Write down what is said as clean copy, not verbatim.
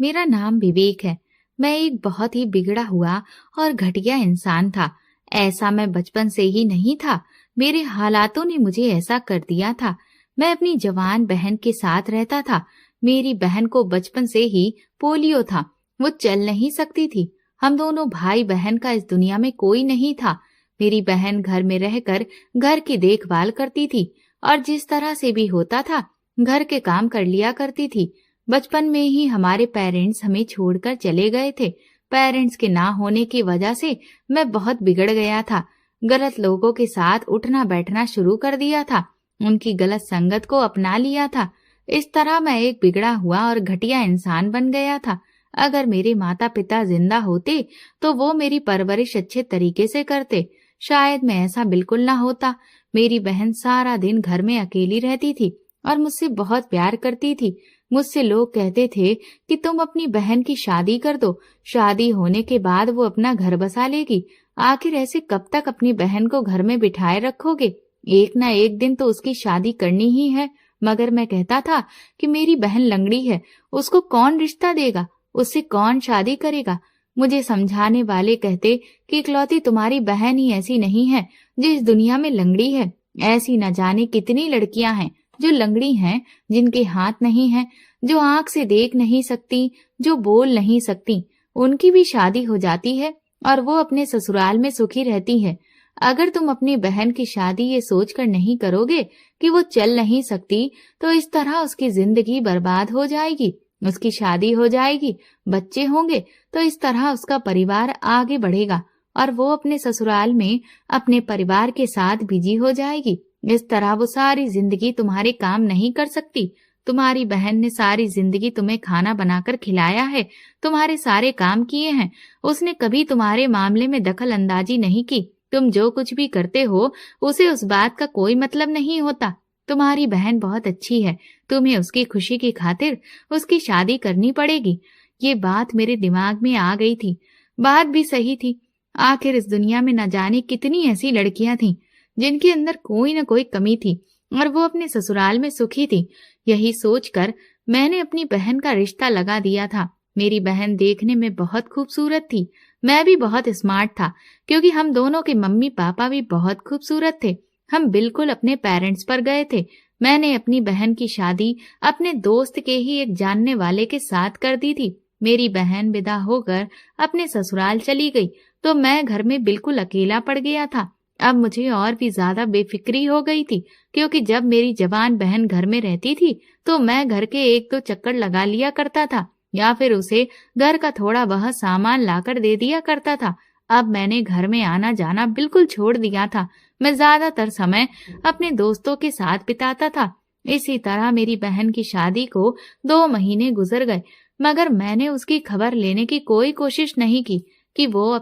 मेरा नाम विवेक है। मैं एक बहुत ही बिगड़ा हुआ और घटिया इंसान था। ऐसा मैं बचपन से ही नहीं था। मेरे हालातों ने मुझे ऐसा कर दिया था। मैं अपनी जवान बहन के साथ रहता था। मेरी बहन को बचपन से ही पोलियो था। वो चल नहीं सकती थी। हम दोनों भाई बहन का इस दुनिया में कोई नहीं था। मेरी बहन घर में रहकर घर की देखभाल करती थी और जिस तरह से भी होता था घर के काम कर लिया करती थी। बचपन में ही हमारे पेरेंट्स हमें छोड़कर चले गए थे। पेरेंट्स के ना होने की वजह से मैं बहुत बिगड़ गया था। गलत लोगों के साथ उठना बैठना शुरू कर दिया था। उनकी गलत संगत को अपना लिया था। इस तरह मैं एक बिगड़ा हुआ और घटिया इंसान बन गया था। अगर मेरे माता पिता जिंदा होते तो वो मेरी परवरिश अच्छे तरीके से करते। शायद मैं ऐसा बिल्कुल ना होता। मेरी बहन सारा दिन घर में अकेली रहती थी और मुझसे बहुत प्यार करती थी। मुझसे लोग कहते थे कि तुम अपनी बहन की शादी कर दो। शादी होने के बाद वो अपना घर बसा लेगी। आखिर ऐसे कब तक अपनी बहन को घर में बिठाए रखोगे? एक ना एक दिन तो उसकी शादी करनी ही है। मगर मैं कहता था कि मेरी बहन लंगड़ी है, उसको कौन रिश्ता देगा, उससे कौन शादी करेगा। मुझे समझाने वाले कहते कि इकलौती तुम्हारी बहन ही ऐसी नहीं है जो इस दुनिया में लंगड़ी है। ऐसी न जाने कितनी लड़कियां हैं जो लंगड़ी हैं, जिनके हाथ नहीं हैं, जो आंख से देख नहीं सकती, जो बोल नहीं सकती। उनकी भी शादी हो जाती है और वो अपने ससुराल में सुखी रहती है। अगर तुम अपनी बहन की शादी ये सोचकर नहीं करोगे कि वो चल नहीं सकती, तो इस तरह उसकी जिंदगी बर्बाद हो जाएगी। उसकी शादी हो जाएगी, बच्चे होंगे, तो इस तरह उसका परिवार आगे बढ़ेगा और वो अपने ससुराल में अपने परिवार के साथ बिजी हो जाएगी। इस तरह वो सारी जिंदगी तुम्हारे काम नहीं कर सकती। तुम्हारी बहन ने सारी जिंदगी तुम्हें खाना बनाकर खिलाया है, तुम्हारे सारे काम किए हैं। उसने कभी तुम्हारे मामले में दखल अंदाजी नहीं की। तुम जो कुछ भी करते हो उसे उस बात का कोई मतलब नहीं होता। तुम्हारी बहन बहुत अच्छी है। तुम्हें उसकी खुशी की खातिर उसकी शादी करनी पड़ेगी। ये बात मेरे दिमाग में आ गई थी। बात भी सही थी। आखिर इस दुनिया में न जाने कितनी ऐसी लड़कियां थीं जिनके अंदर कोई न कोई कमी थी और वो अपने ससुराल में सुखी थी। यही सोचकर मैंने अपनी बहन का रिश्ता लगा दिया था। मेरी बहन देखने में बहुत खूबसूरत थी। मैं भी बहुत स्मार्ट था, क्योंकि हम दोनों के मम्मी पापा भी बहुत खूबसूरत थे। हम बिल्कुल अपने पेरेंट्स पर गए थे। मैंने अपनी बहन की शादी अपने दोस्त के ही एक जानने वाले के साथ कर दी थी। मेरी बहन विदा होकर अपने ससुराल चली गई तो मैं घर में बिल्कुल अकेला पड़ गया था। अब मुझे और भी ज्यादा बेफिक्री हो गई थी, क्योंकि जब मेरी जवान बहन घर में रहती थी तो मैं घर के एक दो चक्कर लगा लिया करता था या फिर उसे घर का थोड़ा वह सामान लाकर दे दिया करता था। अब मैंने घर में आना जाना बिल्कुल छोड़ दिया था। मैं ज्यादातर समय अपने दोस्तों के साथ बिताता था। इसी तरह मेरी बहन की शादी को 2 महीने गुजर गए, मगर मैंने उसकी खबर लेने की कोई कोशिश नहीं की कि वो